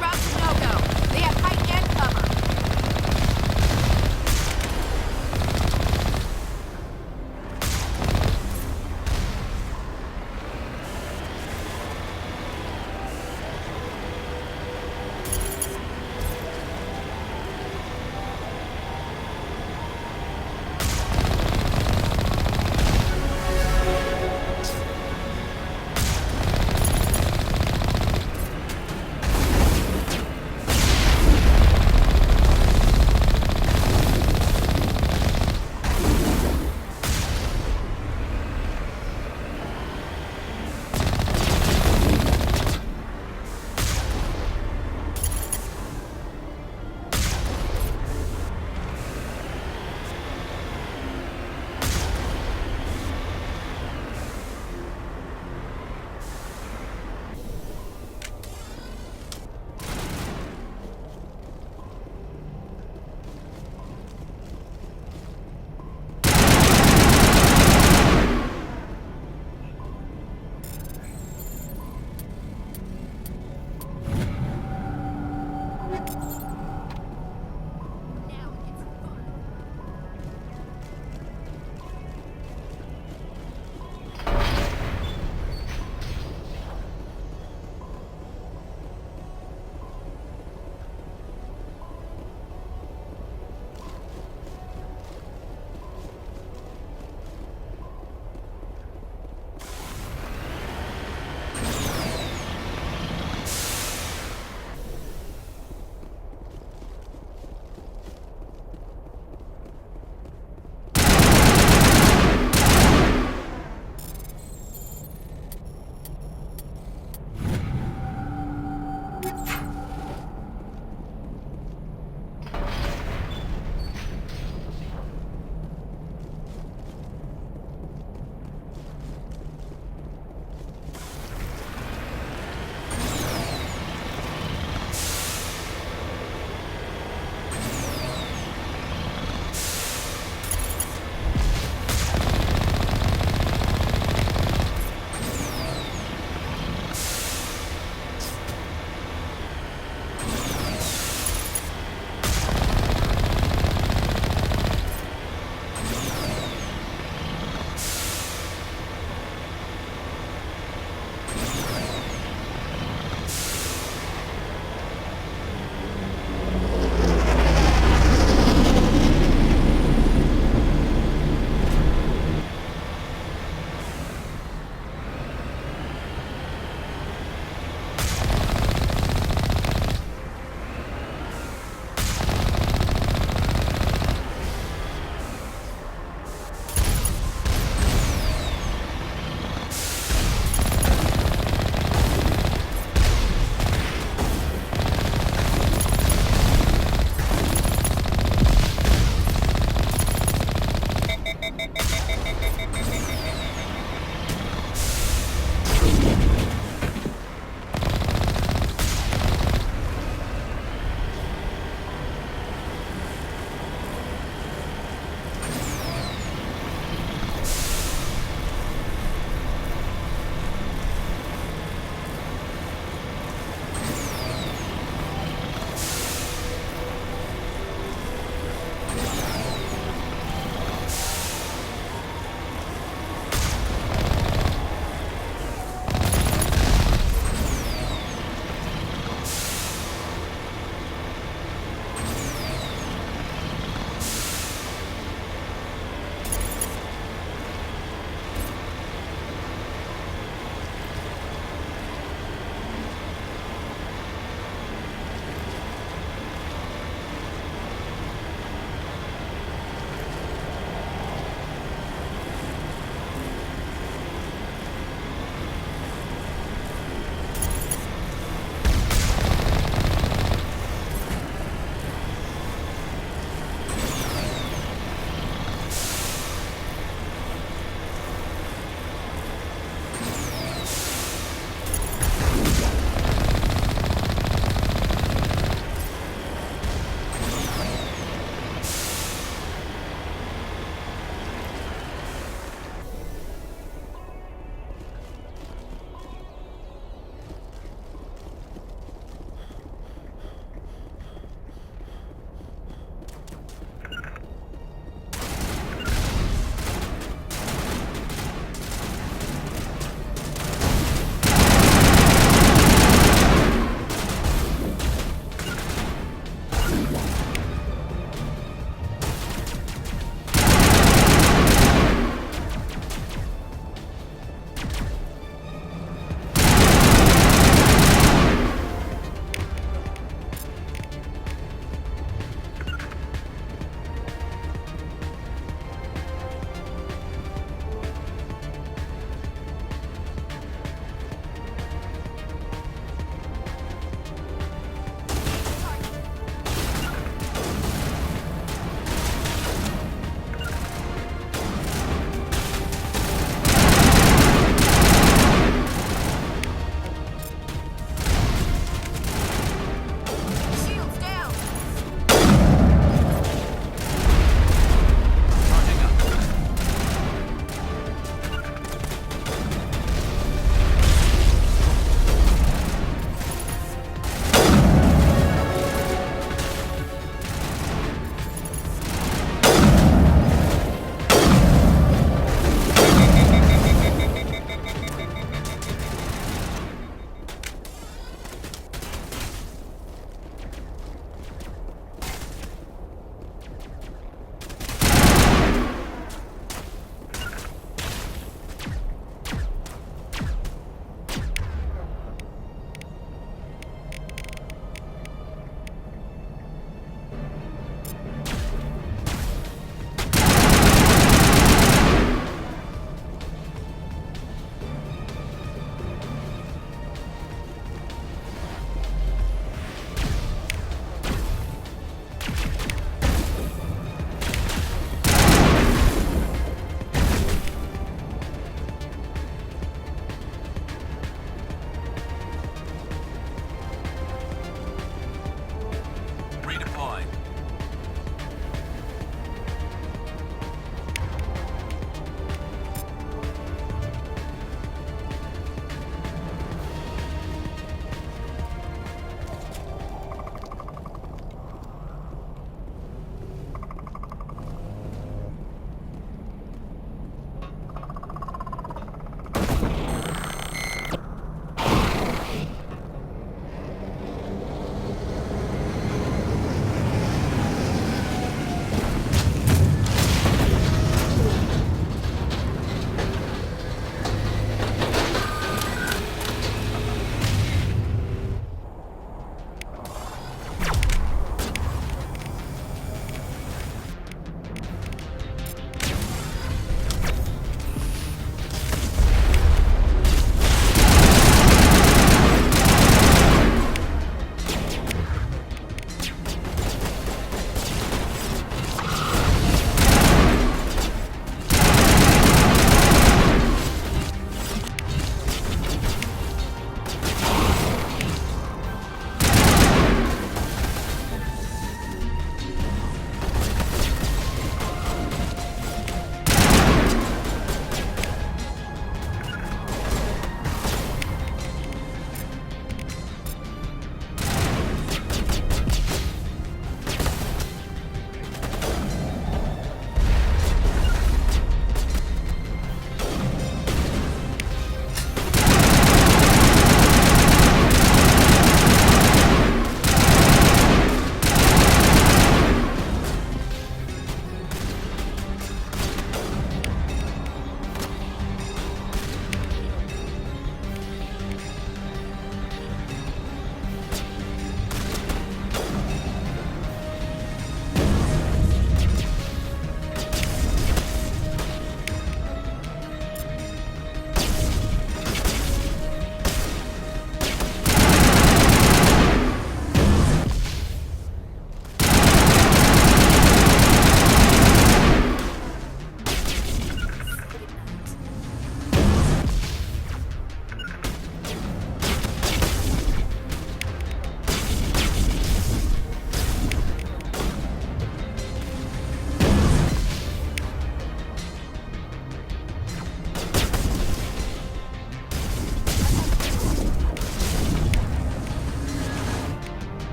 route's a no-go. They have height and cover.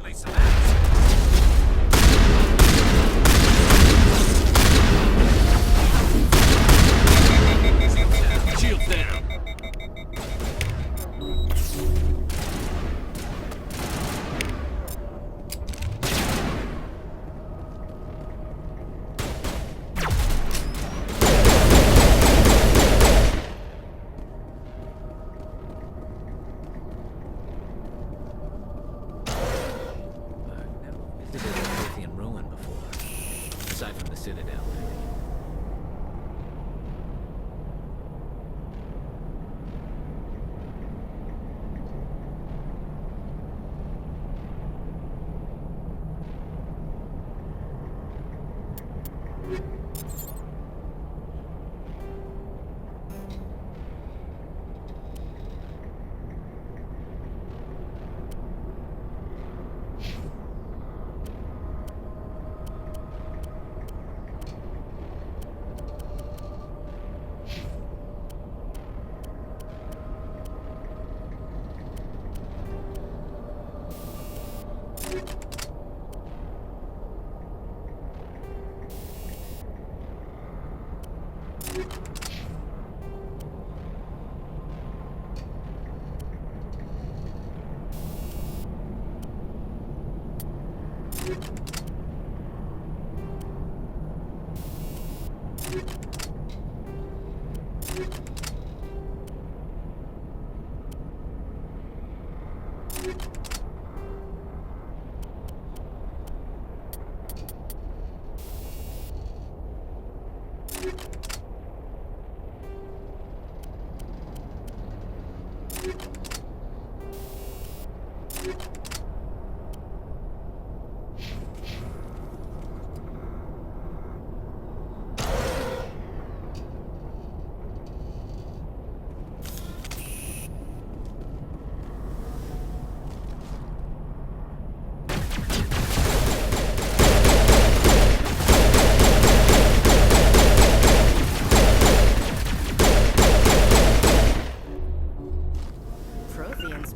certainly some action. Shield down. Aside from the Citadel.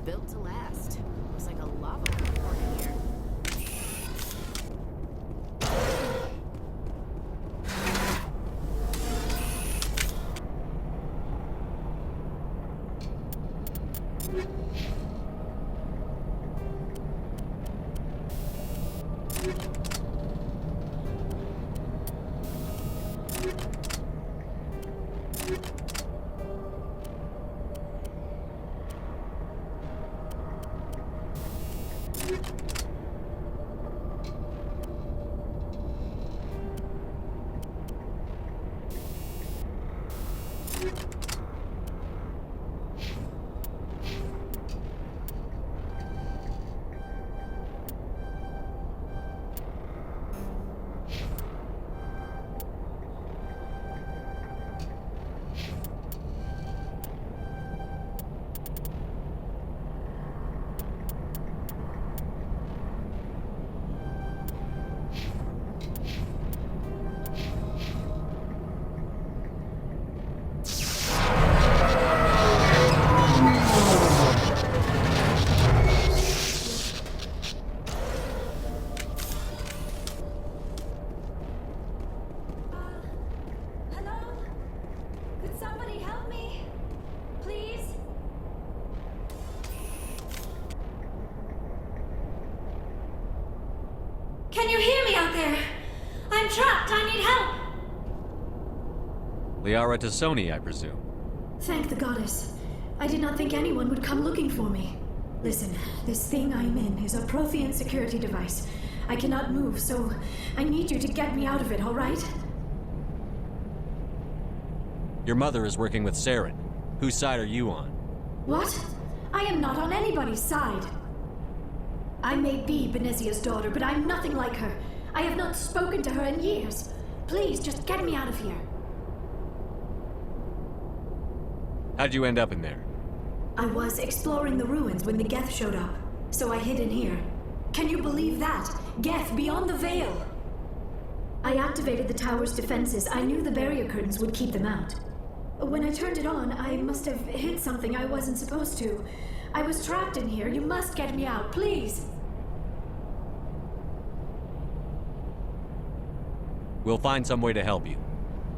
Built to last. Looks like a lava report in here. Can you hear me out there? I'm trapped. I need help. Liara Tassoni, I presume. Thank the goddess. I did not think anyone would come looking for me. Listen, this thing I'm in is a Prothean security device. I cannot move, so I need you to get me out of it, all right? Your mother is working with Saren. Whose side are you on? What? I am not on anybody's side. I may be Benezia's daughter, but I'm nothing like her. I have not spoken to her in years. Please, just get me out of here. How'd you end up in there? I was exploring the ruins when the Geth showed up, so I hid in here. Can you believe that? Geth beyond the veil! I activated the tower's defenses. I knew the barrier curtains would keep them out. When I turned it on, I must have hit something I wasn't supposed to. I was trapped in here. You must get me out, please! We'll find some way to help you.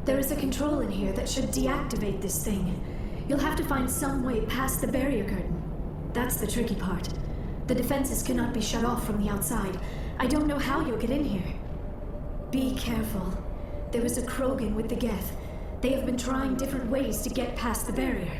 There is a control in here that should deactivate this thing. You'll have to find some way past the barrier curtain. That's the tricky part. The defenses cannot be shut off from the outside. I don't know how you'll get in here. Be careful. There is a Krogan with the Geth. They have been trying different ways to get past the barrier.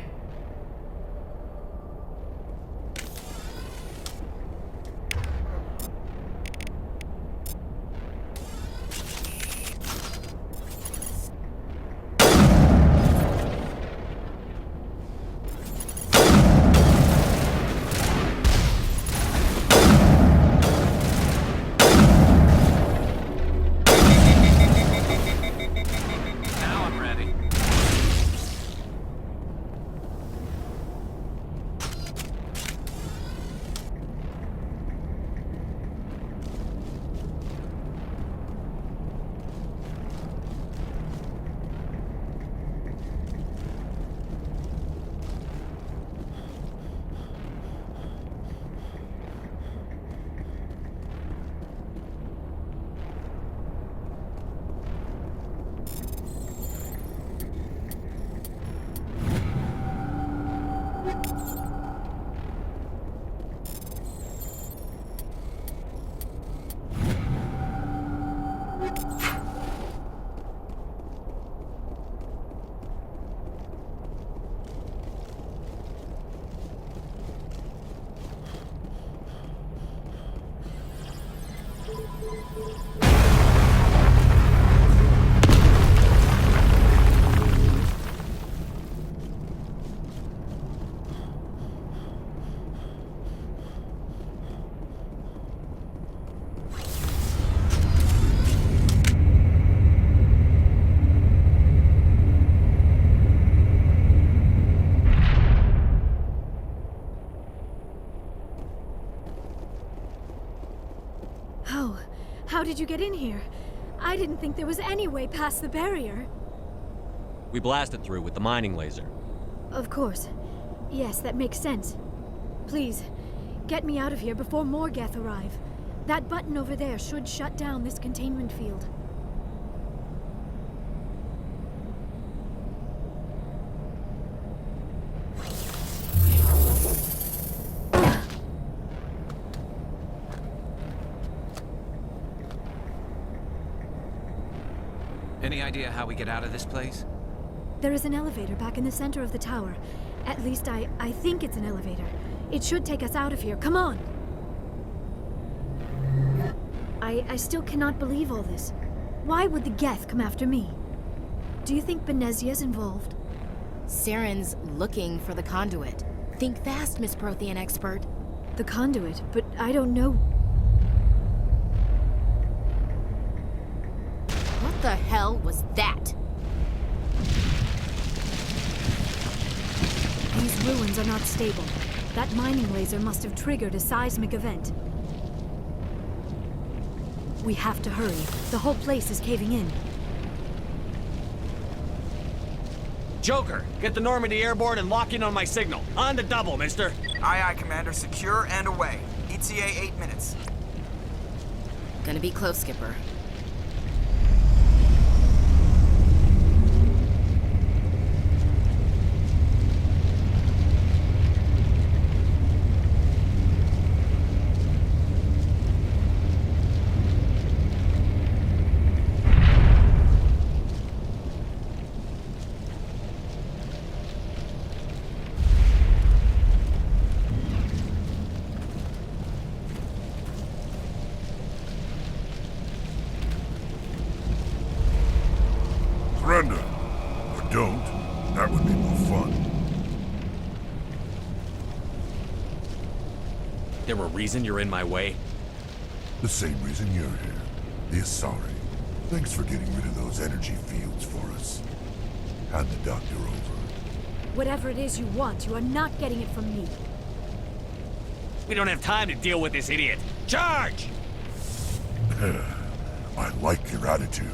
Now I'm ready. How did you get in here? I didn't think there was any way past the barrier. We blasted through with the mining laser. Of course. Yes, that makes sense. Please, get me out of here before more Geth arrive. That button over there should shut down this containment field. Any idea how we get out of this place? There is an elevator back in the center of the tower. At least I think it's an elevator. It should take us out of here. Come on! I still cannot believe all this. Why would the Geth come after me? Do you think Benezia's involved? Saren's looking for the conduit. Think fast, Miss Prothean expert. The conduit? But I don't know. What the hell was that? These ruins are not stable. That mining laser must have triggered a seismic event. We have to hurry. The whole place is caving in. Joker, get the Normandy airborne and lock in on my signal. On the double, mister. Aye, aye, Commander. Secure and away. ETA 8 minutes. Gonna be close, Skipper. Surrender. Or don't. That would be more fun. There a reason you're in my way? The same reason you're here. The Asari. Thanks for getting rid of those energy fields for us. Hand the doctor over. Whatever it is you want, you are not getting it from me. We don't have time to deal with this idiot. Charge! I like your attitude.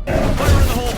Fire in the hole!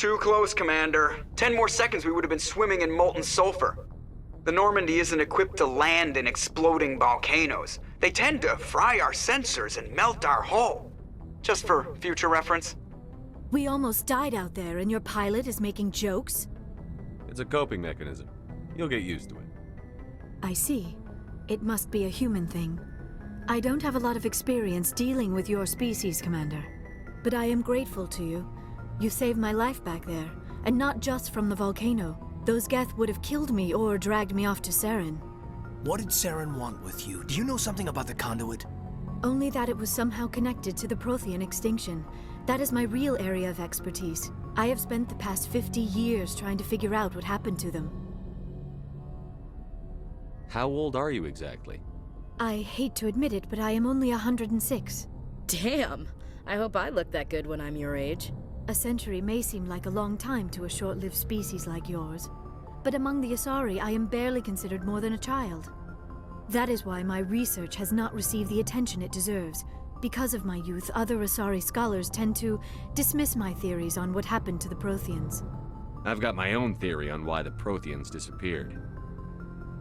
Too close, Commander. 10 more seconds we would have been swimming in molten sulfur. The Normandy isn't equipped to land in exploding volcanoes. They tend to fry our sensors and melt our hull. Just for future reference. We almost died out there, and your pilot is making jokes? It's a coping mechanism. You'll get used to it. I see. It must be a human thing. I don't have a lot of experience dealing with your species, Commander. But I am grateful to you. You saved my life back there, and not just from the volcano. Those Geth would have killed me or dragged me off to Saren. What did Saren want with you? Do you know something about the conduit? Only that it was somehow connected to the Prothean extinction. That is my real area of expertise. I have spent the past 50 years trying to figure out what happened to them. How old are you exactly? I hate to admit it, but I am only 106. Damn! I hope I look that good when I'm your age. A century may seem like a long time to a short-lived species like yours, but among the Asari, I am barely considered more than a child. That is why my research has not received the attention it deserves. Because of my youth, other Asari scholars tend to dismiss my theories on what happened to the Protheans. I've got my own theory on why the Protheans disappeared.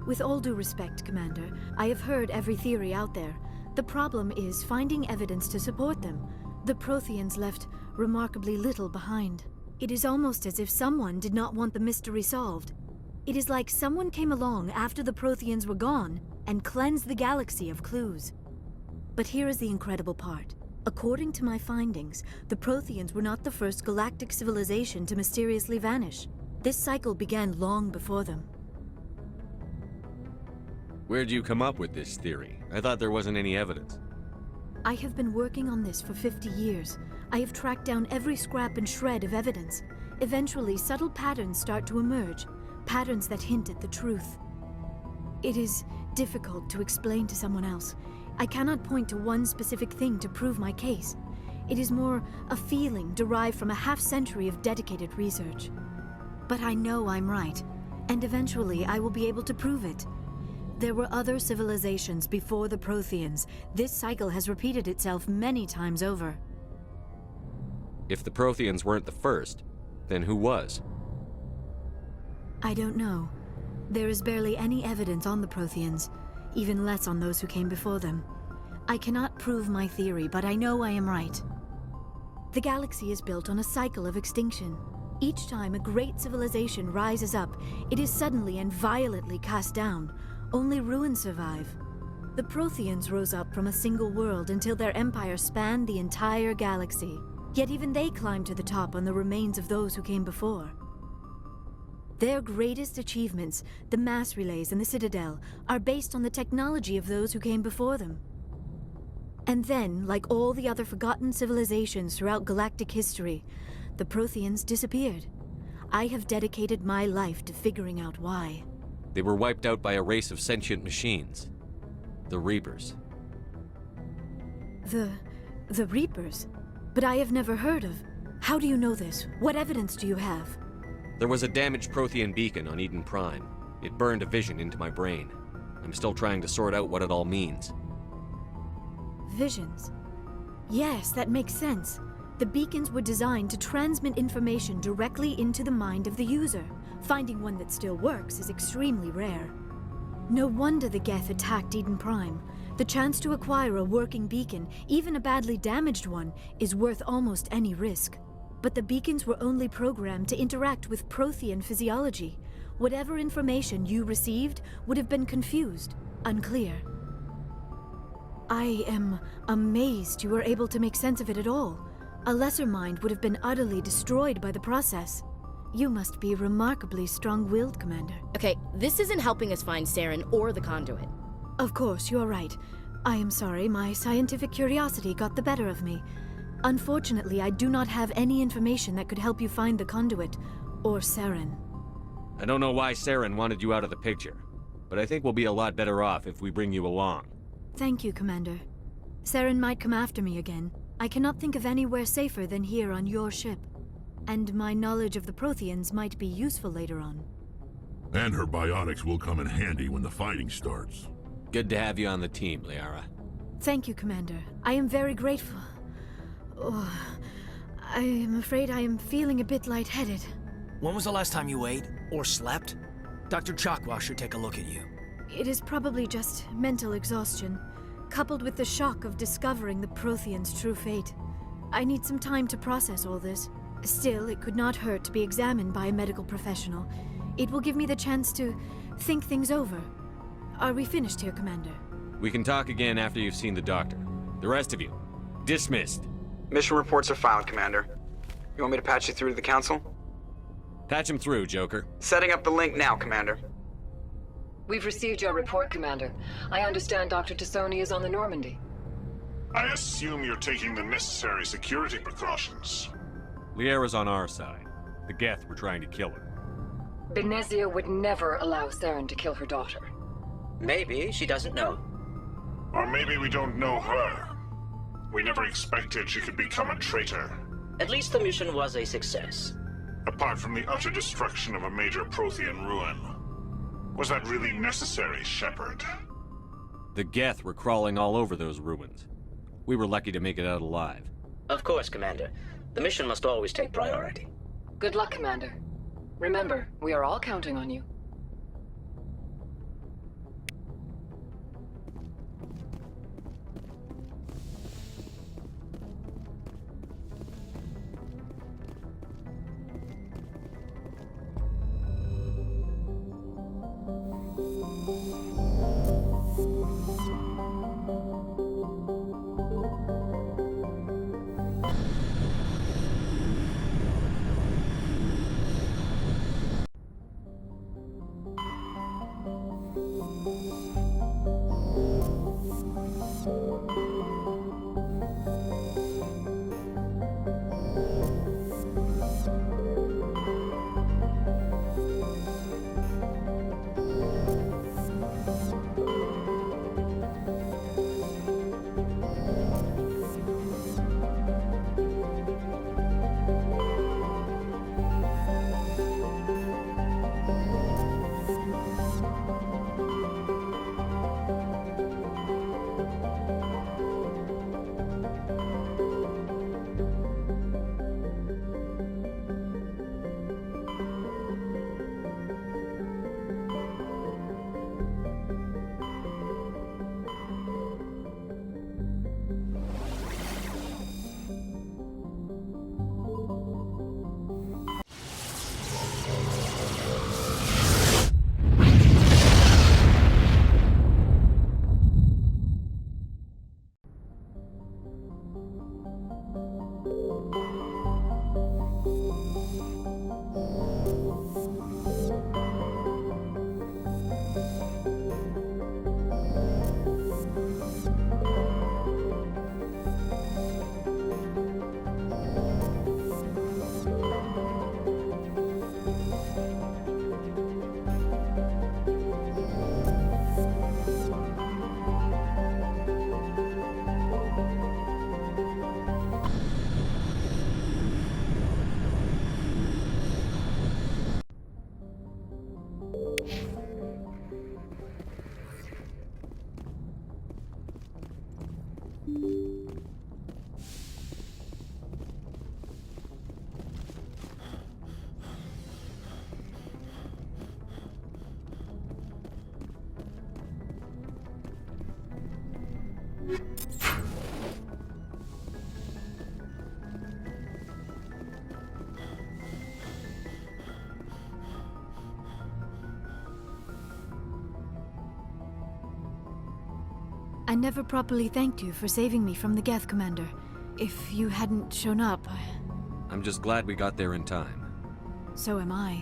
With all due respect, Commander, I have heard every theory out there. The problem is finding evidence to support them. The Protheans left remarkably little behind. It is almost as if someone did not want the mystery solved. It is like someone came along after the Protheans were gone and cleansed the galaxy of clues. But here is the incredible part. According to my findings, the Protheans were not the first galactic civilization to mysteriously vanish. This cycle began long before them. Where'd you come up with this theory? I thought there wasn't any evidence. I have been working on this for 50 years. I have tracked down every scrap and shred of evidence. Eventually, subtle patterns start to emerge, patterns that hint at the truth. It is difficult to explain to someone else. I cannot point to one specific thing to prove my case. It is more a feeling derived from a half-century of dedicated research. But I know I'm right, and eventually I will be able to prove it. There were other civilizations before the Protheans. This cycle has repeated itself many times over. If the Protheans weren't the first, then who was? I don't know. There is barely any evidence on the Protheans, even less on those who came before them. I cannot prove my theory, but I know I am right. The galaxy is built on a cycle of extinction. Each time a great civilization rises up, it is suddenly and violently cast down. Only ruins survive. The Protheans rose up from a single world until their empire spanned the entire galaxy. Yet even they climbed to the top on the remains of those who came before. Their greatest achievements, the mass relays and the Citadel, are based on the technology of those who came before them. And then, like all the other forgotten civilizations throughout galactic history, the Protheans disappeared. I have dedicated my life to figuring out why. They were wiped out by a race of sentient machines. The Reapers. The Reapers? But I have never heard of. How do you know this? What evidence do you have? There was a damaged Prothean beacon on Eden Prime. It burned a vision into my brain. I'm still trying to sort out what it all means. Visions. Yes, that makes sense. The beacons were designed to transmit information directly into the mind of the user. Finding one that still works is extremely rare. No wonder the Geth attacked Eden Prime. The chance to acquire a working beacon, even a badly damaged one, is worth almost any risk. But the beacons were only programmed to interact with Prothean physiology. Whatever information you received would have been confused, unclear. I am amazed you were able to make sense of it at all. A lesser mind would have been utterly destroyed by the process. You must be remarkably strong-willed, Commander. Okay, this isn't helping us find Saren or the conduit. Of course, you are right. I am sorry, my scientific curiosity got the better of me. Unfortunately, I do not have any information that could help you find the conduit, or Saren. I don't know why Saren wanted you out of the picture, but I think we'll be a lot better off if we bring you along. Thank you, Commander. Saren might come after me again. I cannot think of anywhere safer than here on your ship. And my knowledge of the Protheans might be useful later on. And her biotics will come in handy when the fighting starts. Good to have you on the team, Liara. Thank you, Commander. I am very grateful. Oh, I am afraid I am feeling a bit lightheaded. When was the last time you ate? Or slept? Dr. Chakwa should take a look at you. It is probably just mental exhaustion, coupled with the shock of discovering the Prothean's true fate. I need some time to process all this. Still, it could not hurt to be examined by a medical professional. It will give me the chance to think things over. Are we finished here, Commander? We can talk again after you've seen the doctor. The rest of you, dismissed. Mission reports are filed, Commander. You want me to patch you through to the Council? Patch him through, Joker. Setting up the link now, Commander. We've received your report, Commander. I understand Dr. Tassoni is on the Normandy. I assume you're taking the necessary security precautions. Liara's on our side. The Geth were trying to kill her. Benezia would never allow Saren to kill her daughter. Maybe she doesn't know. Or maybe we don't know her. We never expected she could become a traitor. At least the mission was a success. Apart from the utter destruction of a major Prothean ruin. Was that really necessary, Shepard? The Geth were crawling all over those ruins. We were lucky to make it out alive. Of course, Commander. The mission must always take priority. Good luck, Commander. Remember, we are all counting on you. I never properly thanked you for saving me from the Geth, Commander. If you hadn't shown up, I'm just glad we got there in time. so am I.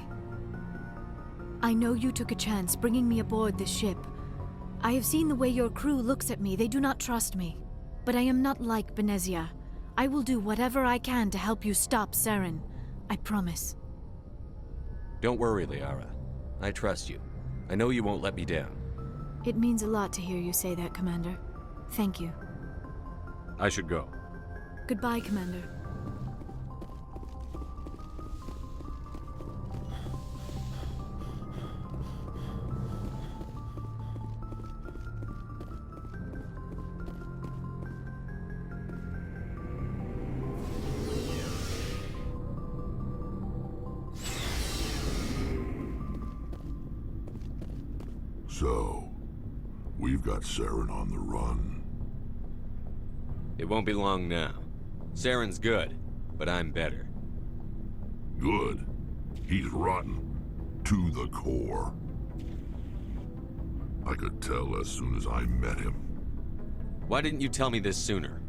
I know you took a chance bringing me aboard this ship. I have seen the way your crew looks at me. They do not trust me. But I am not like Benezia. I will do whatever I can to help you stop Saren. I promise. Don't worry, Liara. I trust you. I know you won't let me down. It means a lot to hear you say that, Commander. Thank you. I should go. Goodbye, Commander. So, we've got Saren on the run. It won't be long now. Saren's good, but I'm better. Good. He's rotten. To the core. I could tell as soon as I met him. Why didn't you tell me this sooner?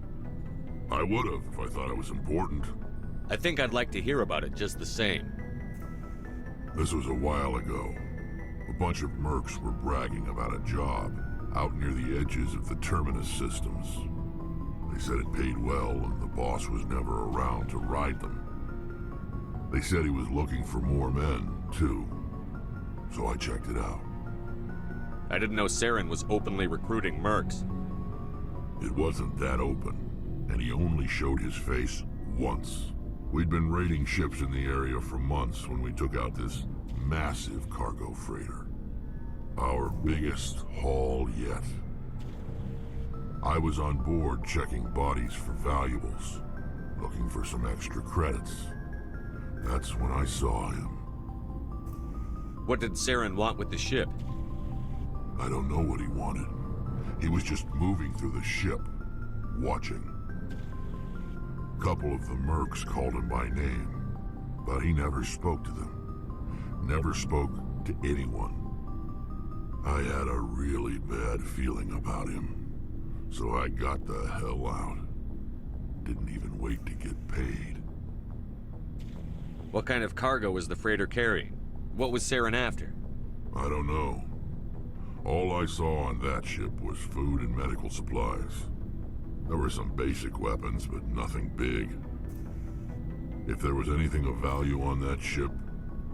I would've if I thought it was important. I think I'd like to hear about it just the same. This was a while ago. A bunch of mercs were bragging about a job out near the edges of the Terminus systems. They said it paid well and the boss was never around to ride them. They said he was looking for more men, too. So I checked it out. I didn't know Saren was openly recruiting mercs. It wasn't that open, and he only showed his face once. We'd been raiding ships in the area for months when we took out this massive cargo freighter. Our biggest haul yet. I was on board checking bodies for valuables, looking for some extra credits. That's when I saw him. What did Saren want with the ship? I don't know what he wanted. He was just moving through the ship, watching. A couple of the mercs called him by name, but he never spoke to them. Never spoke to anyone. I had a really bad feeling about him, so I got the hell out. Didn't even wait to get paid. What kind of cargo was the freighter carrying? What was Saren after? I don't know. All I saw on that ship was food and medical supplies. There were some basic weapons, but nothing big. If there was anything of value on that ship,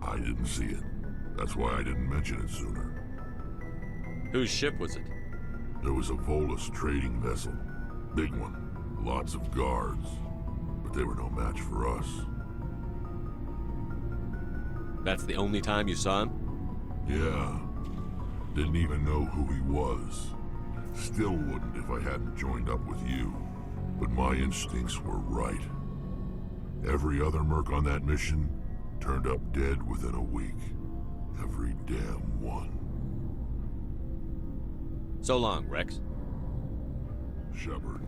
I didn't see it. That's why I didn't mention it sooner. Whose ship was it? There was a Volus trading vessel. Big one. Lots of guards. But they were no match for us. That's the only time you saw him? Yeah. Didn't even know who he was. Still wouldn't if I hadn't joined up with you. But my instincts were right. Every other merc on that mission turned up dead within a week. Every damn one. So long, Rex. Shepard.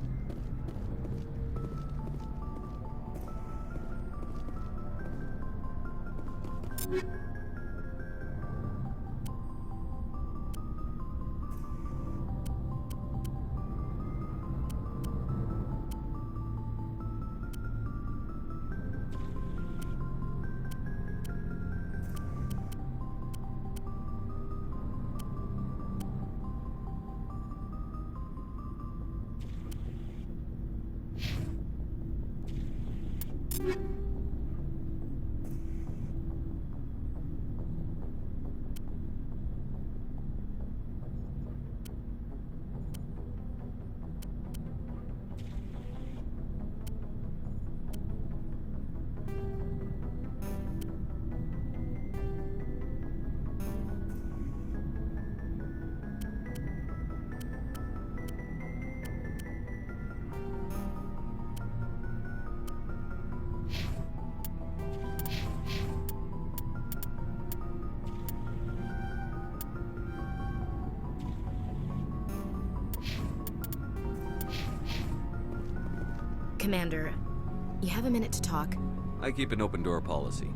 Commander, you have a minute to talk? I keep an open door policy.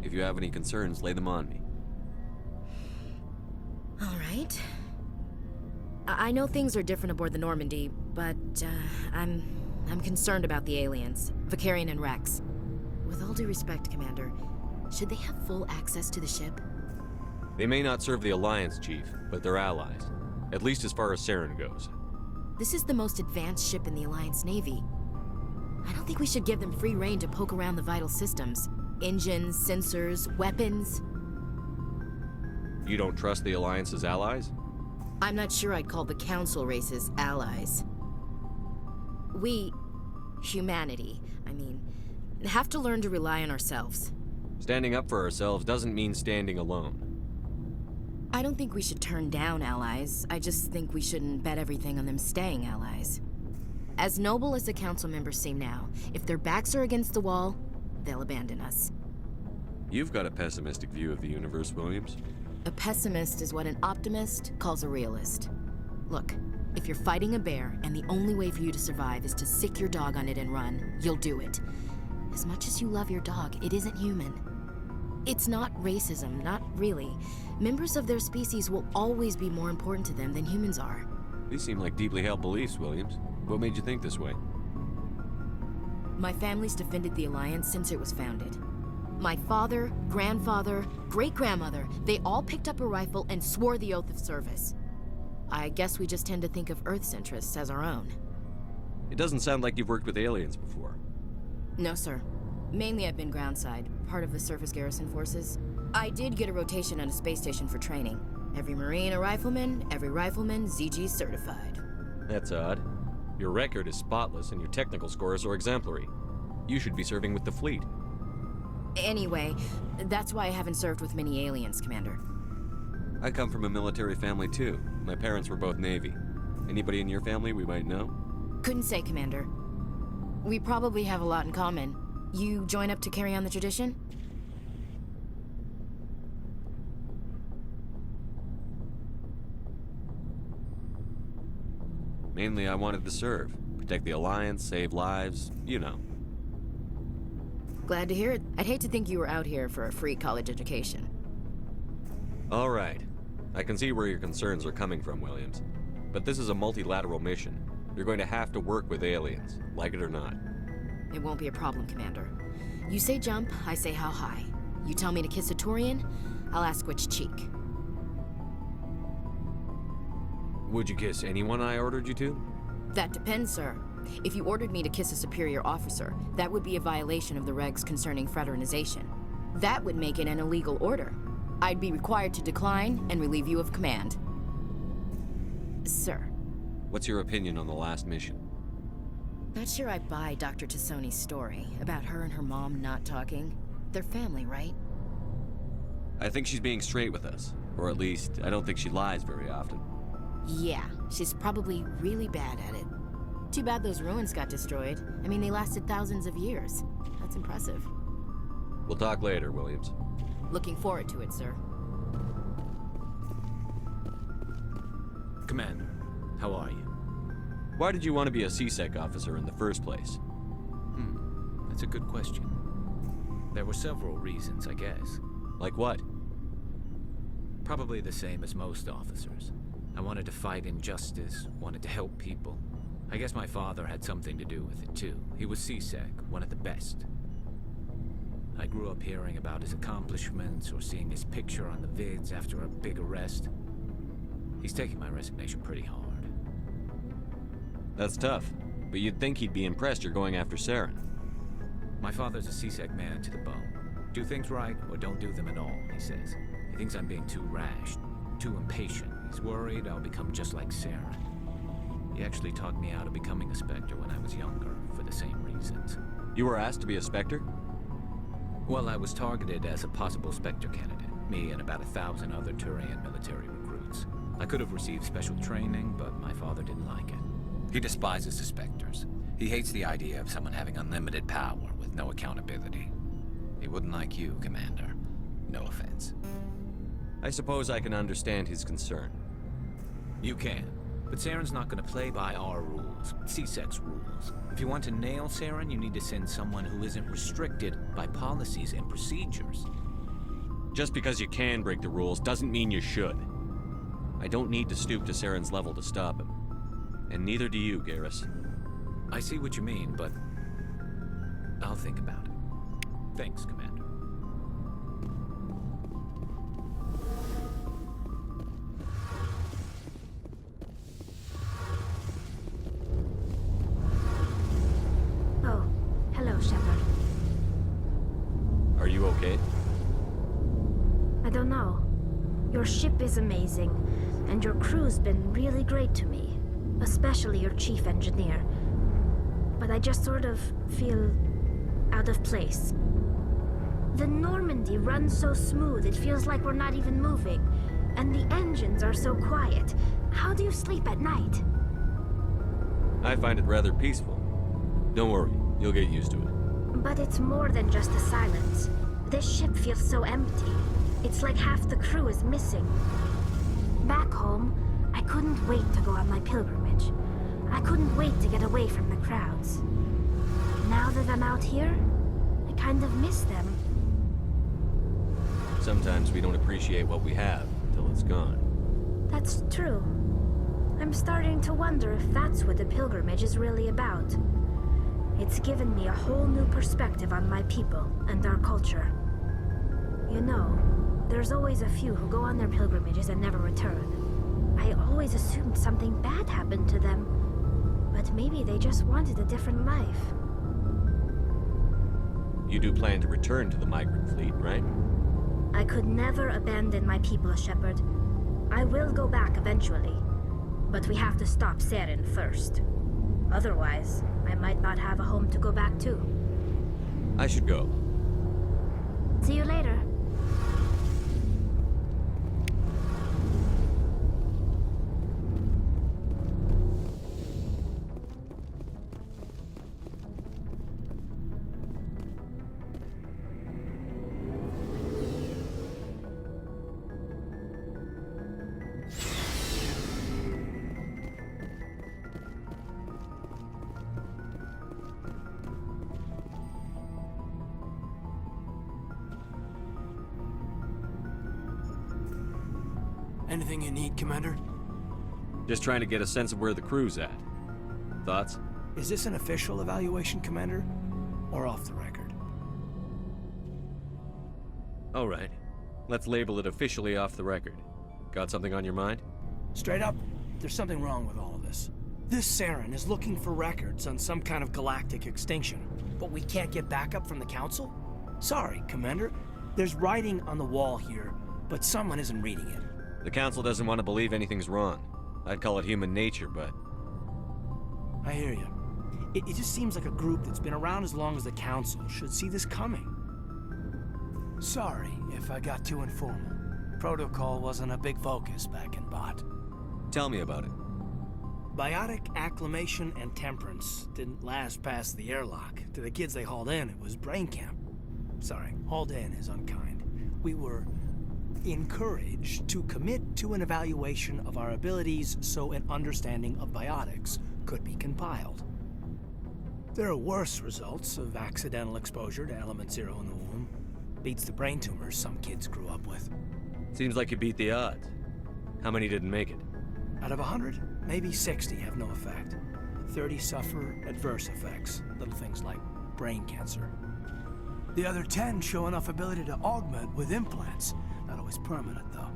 If you have any concerns, lay them on me. All right. I know things are different aboard the Normandy, but I'm concerned about the aliens, Vicarian and Rex. With all due respect, Commander, should they have full access to the ship? They may not serve the Alliance, Chief, but they're allies. At least as far as Saren goes. This is the most advanced ship in the Alliance Navy. I don't think we should give them free rein to poke around the vital systems. Engines, sensors, weapons. You don't trust the Alliance's allies? I'm not sure I'd call the Council races allies. We, humanity, have to learn to rely on ourselves. Standing up for ourselves doesn't mean standing alone. I don't think we should turn down allies. I just think we shouldn't bet everything on them staying allies. As noble as the Council members seem now, if their backs are against the wall, they'll abandon us. You've got a pessimistic view of the universe, Williams. A pessimist is what an optimist calls a realist. Look, if you're fighting a bear and the only way for you to survive is to sick your dog on it and run, you'll do it. As much as you love your dog, it isn't human. It's not racism, not really. Members of their species will always be more important to them than humans are. These seem like deeply held beliefs, Williams. What made you think this way? My family's defended the Alliance since it was founded. My father, grandfather, great-grandmother, they all picked up a rifle and swore the oath of service. I guess we just tend to think of Earth's interests as our own. It doesn't sound like you've worked with aliens before. No, sir. Mainly I've been groundside, part of the surface garrison forces. I did get a rotation on a space station for training. Every Marine a rifleman, every rifleman ZG certified. That's odd. Your record is spotless and your technical scores are exemplary. You should be serving with the fleet. Anyway, that's why I haven't served with many aliens, Commander. I come from a military family too. My parents were both Navy. Anybody in your family we might know? Couldn't say, Commander. We probably have a lot in common. You join up to carry on the tradition? Mainly I wanted to serve. Protect the Alliance, save lives, you know. Glad to hear it. I'd hate to think you were out here for a free college education. All right. I can see where your concerns are coming from, Williams. But this is a multilateral mission. You're going to have to work with aliens, like it or not. It won't be a problem, Commander. You say jump, I say how high. You tell me to kiss a Turian, I'll ask which cheek. Would you kiss anyone I ordered you to? That depends, sir. If you ordered me to kiss a superior officer, that would be a violation of the regs concerning fraternization. That would make it an illegal order. I'd be required to decline and relieve you of command. Sir. What's your opinion on the last mission? Not sure I buy Dr. Tassoni's story about her and her mom not talking. They're family, right? I think she's being straight with us. Or at least, I don't think she lies very often. Yeah, she's probably really bad at it. Too bad those ruins got destroyed. I mean, they lasted thousands of years. That's impressive. We'll talk later, Williams. Looking forward to it, sir. Commander, how are you? Why did you want to be a CSEC officer in the first place? That's a good question. There were several reasons, I guess. Like what? Probably the same as most officers. I wanted to fight injustice, wanted to help people. I guess my father had something to do with it too. He was CSEC, one of the best. I grew up hearing about his accomplishments or seeing his picture on the vids after a big arrest. He's taking my resignation pretty hard. That's tough, but you'd think he'd be impressed you're going after Saren. My father's a CSEC man to the bone. Do things right or don't do them at all, he says. He thinks I'm being too rash, too impatient. He's worried I'll become just like Saren. He actually talked me out of becoming a Spectre when I was younger, for the same reasons. You were asked to be a Spectre? Well, I was targeted as a possible Spectre candidate. Me and about 1,000 other Turian military recruits. I could have received special training, but my father didn't like it. He despises the Spectres. He hates the idea of someone having unlimited power with no accountability. He wouldn't like you, Commander. No offense. I suppose I can understand his concern. You can. But Saren's not going to play by our rules, CSEC's rules. If you want to nail Saren, you need to send someone who isn't restricted by policies and procedures. Just because you can break the rules doesn't mean you should. I don't need to stoop to Saren's level to stop him. And neither do you, Garrus. I see what you mean, but I'll think about it. Thanks, Commander. Oh, hello, Shepard. Are you okay? I don't know. Your ship is amazing, and your crew's been really great to me. Especially your chief engineer. But I just sort of feel out of place. The Normandy runs so smooth, it feels like we're not even moving. And the engines are so quiet. How do you sleep at night? I find it rather peaceful. Don't worry, you'll get used to it. But it's more than just the silence. This ship feels so empty. It's like half the crew is missing. Back home, I couldn't wait to go on my pilgrimage. I couldn't wait to get away from the crowds. Now that I'm out here, I kind of miss them. Sometimes we don't appreciate what we have until it's gone. That's true. I'm starting to wonder if that's what the pilgrimage is really about. It's given me a whole new perspective on my people and our culture. You know, there's always a few who go on their pilgrimages and never return. I always assumed something bad happened to them, but maybe they just wanted a different life. You do plan to return to the migrant fleet, right? I could never abandon my people, Shepard. I will go back eventually, but we have to stop Saren first. Otherwise, I might not have a home to go back to. I should go. See you later. Anything you need, Commander? Just trying to get a sense of where the crew's at. Thoughts? Is this an official evaluation, Commander? Or off the record? All right. Let's label it officially off the record. Got something on your mind? Straight up, there's something wrong with all of this. This Saren is looking for records on some kind of galactic extinction, but we can't get backup from the Council? Sorry, Commander. There's writing on the wall here, but someone isn't reading it. The Council doesn't want to believe anything's wrong. I'd call it human nature, but... I hear you. It just seems like a group that's been around as long as the Council should see this coming. Sorry if I got too informal. Protocol wasn't a big focus back in Bot. Tell me about it. Biotic acclimation and temperance didn't last past the airlock. To the kids they hauled in, it was brain camp. Sorry, hauled in is unkind. We were encouraged to commit to an evaluation of our abilities so an understanding of biotics could be compiled. There are worse results of accidental exposure to Element Zero in the womb. Beats the brain tumors some kids grew up with. Seems like you beat the odds. How many didn't make it? Out of 100, maybe 60 have no effect. 30 suffer adverse effects, little things like brain cancer. The other 10 show enough ability to augment with implants. Not always permanent, though.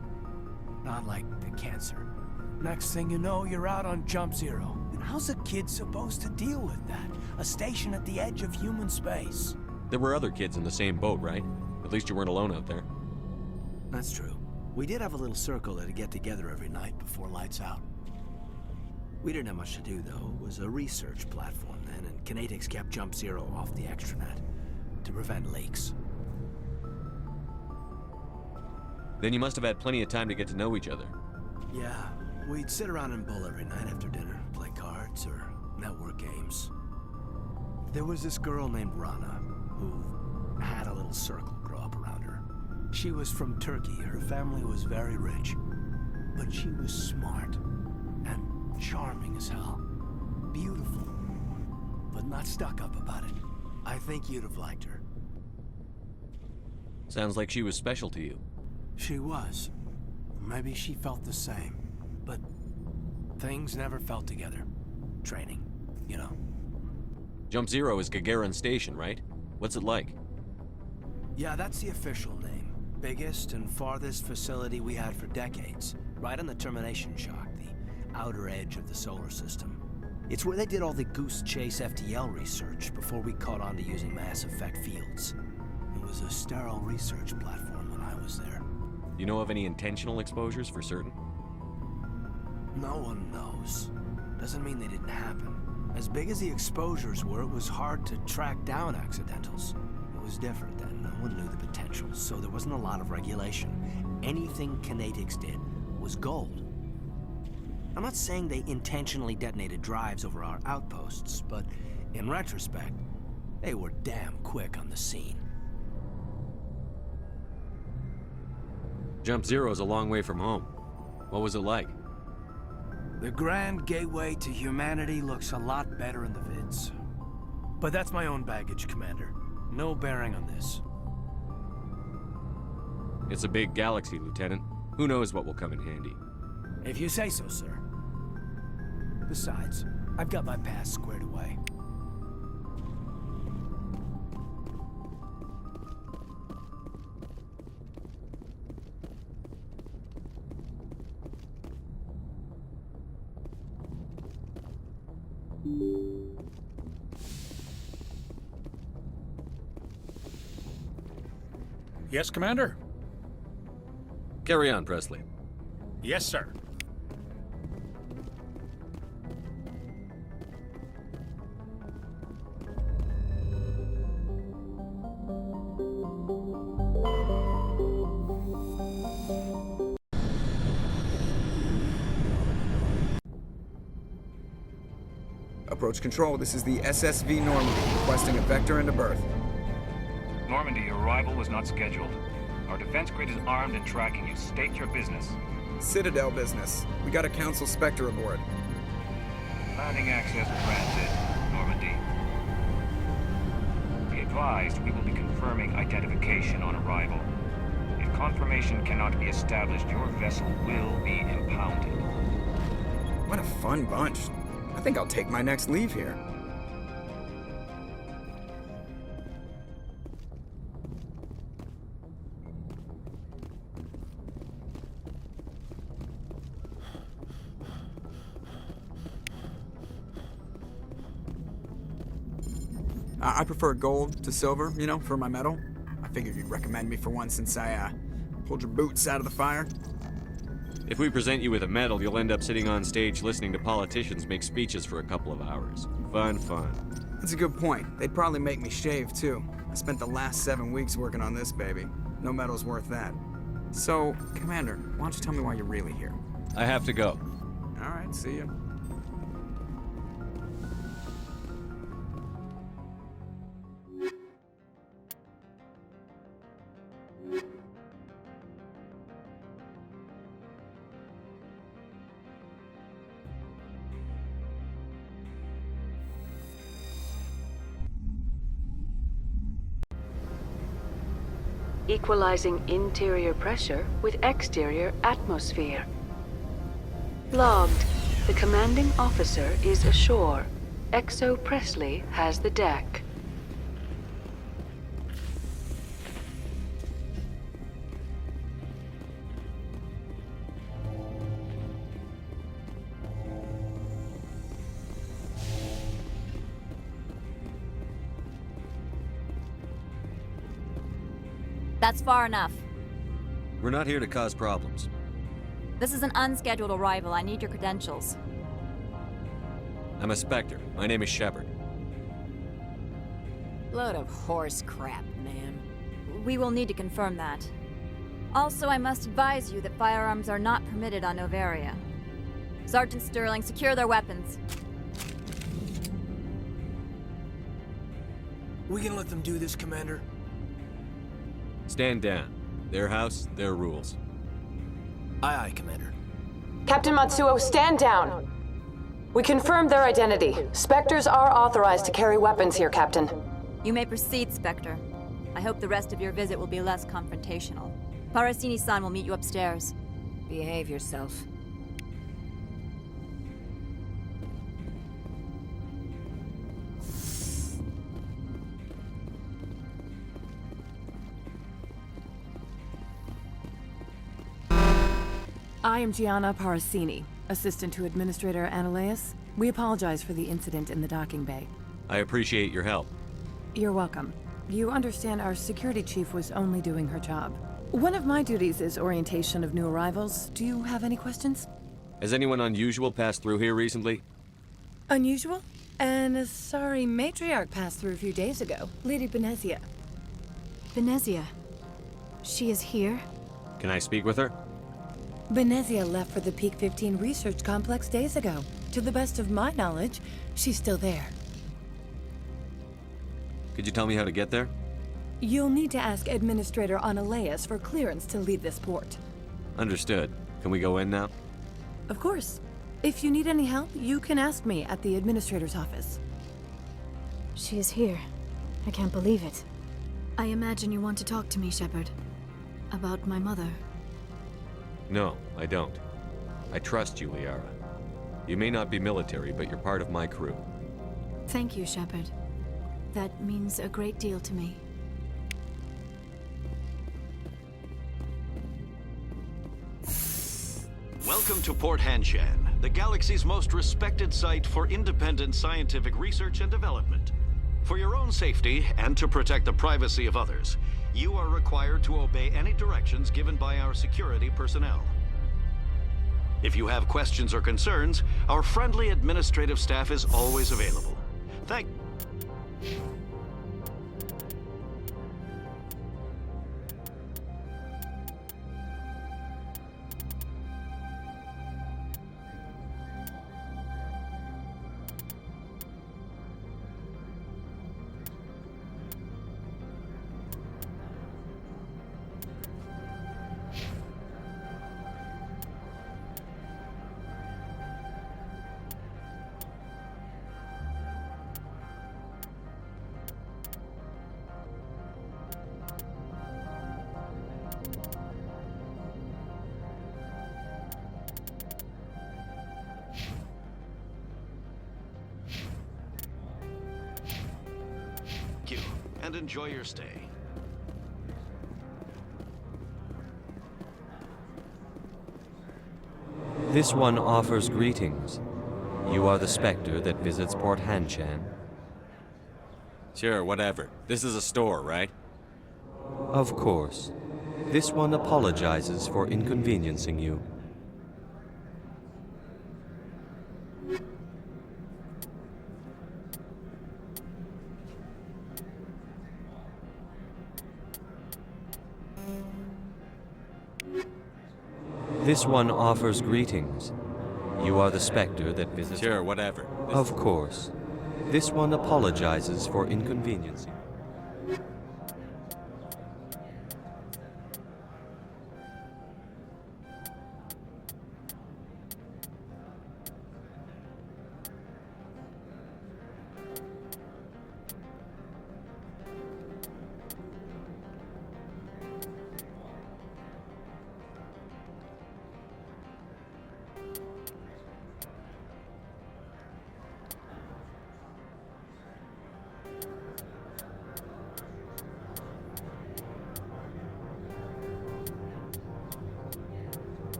Not like the cancer. Next thing you know, you're out on Jump Zero. And how's a kid supposed to deal with that? A station at the edge of human space. There were other kids in the same boat, right? At least you weren't alone out there. That's true. We did have a little circle that'd get together every night before lights out. We didn't have much to do, though. It was a research platform then, and Kinetics kept Jump Zero off the extranet to prevent leaks. Then you must have had plenty of time to get to know each other. Yeah, we'd sit around and bull every night after dinner, play cards or network games. There was this girl named Rana, who had a little circle grow up around her. She was from Turkey. Her family was very rich. But she was smart and charming as hell. Beautiful, but not stuck up about it. I think you'd have liked her. Sounds like she was special to you. She was. Maybe she felt the same. But things never felt together. Training, you know. Jump Zero is Gagarin Station, right? What's it like? Yeah, that's the official name. Biggest and farthest facility we had for decades. Right on the termination shock, the outer edge of the solar system. It's where they did all the Goose Chase FTL research before we caught on to using mass effect fields. It was a sterile research platform when I was there. You know of any intentional exposures for certain? No one knows. Doesn't mean they didn't happen. As big as the exposures were, it was hard to track down accidentals. It was different then. No one knew the potential, so there wasn't a lot of regulation. Anything Kinetics did was gold. I'm not saying they intentionally detonated drives over our outposts, but in retrospect, they were damn quick on the scene. Jump Zero's a long way from home. What was it like? The grand gateway to humanity looks a lot better in the vids. But that's my own baggage, Commander. No bearing on this. It's a big galaxy, Lieutenant. Who knows what will come in handy? If you say so, sir. Besides, I've got my past squared away. Yes, Commander? Carry on, Presley. Yes, sir. Approach control, this is the SSV Normandy, requesting a vector into berth. Normandy, your arrival was not scheduled. Our defense grid is armed and tracking you. State your business. Citadel business. We got a Council Spectre aboard. Landing access granted, Normandy. Be advised, we will be confirming identification on arrival. If confirmation cannot be established, your vessel will be impounded. What a fun bunch. I think I'll take my next leave here. I prefer gold to silver, you know, for my medal. I figured you'd recommend me for one since I, pulled your boots out of the fire. If we present you with a medal, you'll end up sitting on stage listening to politicians make speeches for a couple of hours. Fun. That's a good point. They'd probably make me shave, too. I spent the last 7 weeks working on this baby. No medal's worth that. So, Commander, why don't you tell me why you're really here? I have to go. All right, see you. Equalizing interior pressure with exterior atmosphere. Logged. The commanding officer is ashore. Exo Presley has the deck. That's far enough. We're not here to cause problems. This is an unscheduled arrival. I need your credentials. I'm a Spectre. My name is Shepard. Load of horse crap, man. We will need to confirm that. Also, I must advise you that firearms are not permitted on Novaria. Sergeant Sterling, secure their weapons. We can let them do this, Commander? Stand down. Their house, their rules. Aye, aye, Commander. Captain Matsuo, stand down. We confirmed their identity. Spectres are authorized to carry weapons here, Captain. You may proceed, Spectre. I hope the rest of your visit will be less confrontational. Parasini-san will meet you upstairs. Behave yourself. I am Gianna Parasini, assistant to Administrator Ananias. We apologize for the incident in the docking bay. I appreciate your help. You're welcome. You understand our security chief was only doing her job. One of my duties is orientation of new arrivals. Do you have any questions? Has anyone unusual passed through here recently? Unusual? And a sorry matriarch passed through a few days ago. Lady Benezia. Benezia. She is here? Can I speak with her? Benezia left for the Peak 15 research complex days ago. To the best of my knowledge, she's still there. Could you tell me how to get there? You'll need to ask Administrator Ananias for clearance to leave this port. Understood. Can we go in now? Of course. If you need any help, you can ask me at the administrator's office. She is here. I can't believe it. I imagine you want to talk to me, Shepard. About my mother. No, I don't. I trust you, Liara. You may not be military, but you're part of my crew. Thank you, Shepard. That means a great deal to me. Welcome to Port Hanshan, the galaxy's most respected site for independent scientific research and development. For your own safety and to protect the privacy of others, you are required to obey any directions given by our security personnel. If you have questions or concerns, our friendly administrative staff is always available. Thank you, and enjoy your stay. This one offers greetings. You are the Spectre that visits Port Hanshan? Sure, whatever. This is a store, right? Of course. This one apologizes for inconveniencing you. This one offers greetings. You are the Spectre that visits... Sure, whatever. Of course. This one apologizes for inconveniencing.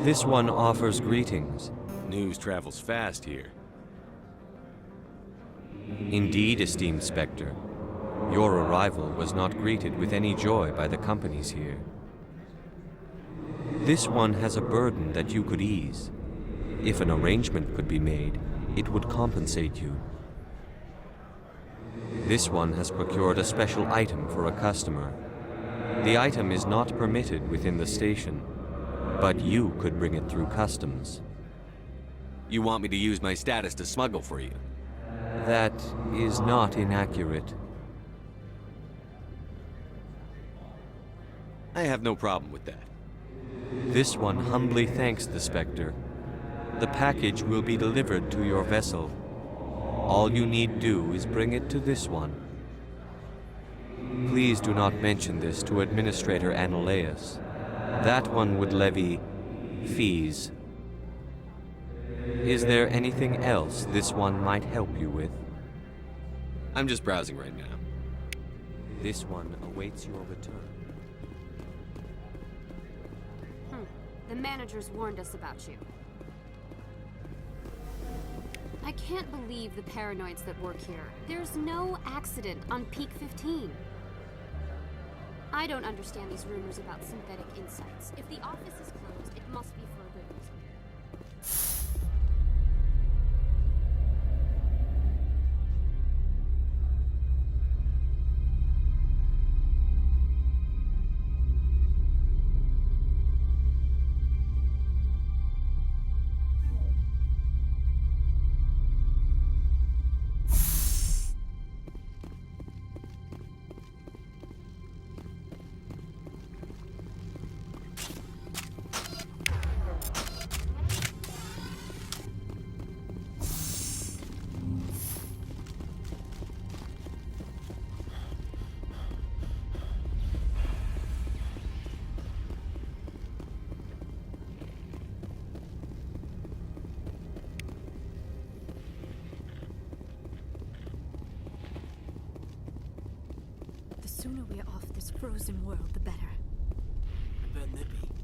This one offers greetings. News travels fast here. Indeed, esteemed Spectre. Your arrival was not greeted with any joy by the companies here. This one has a burden that you could ease. If an arrangement could be made, it would compensate you. This one has procured a special item for a customer. The item is not permitted within the station, but you could bring it through customs. You want me to use my status to smuggle for you? That is not inaccurate. I have no problem with that. This one humbly thanks the Spectre. The package will be delivered to your vessel. All you need do is bring it to this one. Please do not mention this to Administrator Annaleus. That one would levy fees. Is there anything else this one might help you with? I'm just browsing right now. This one awaits your return. The managers warned us about you. can't believe the paranoids that work here. There's no accident on Peak 15. I don't understand these rumors about synthetic insights. If the office is closed, it must be for a good reason. The sooner we're off this frozen world, the better. I bet Nippy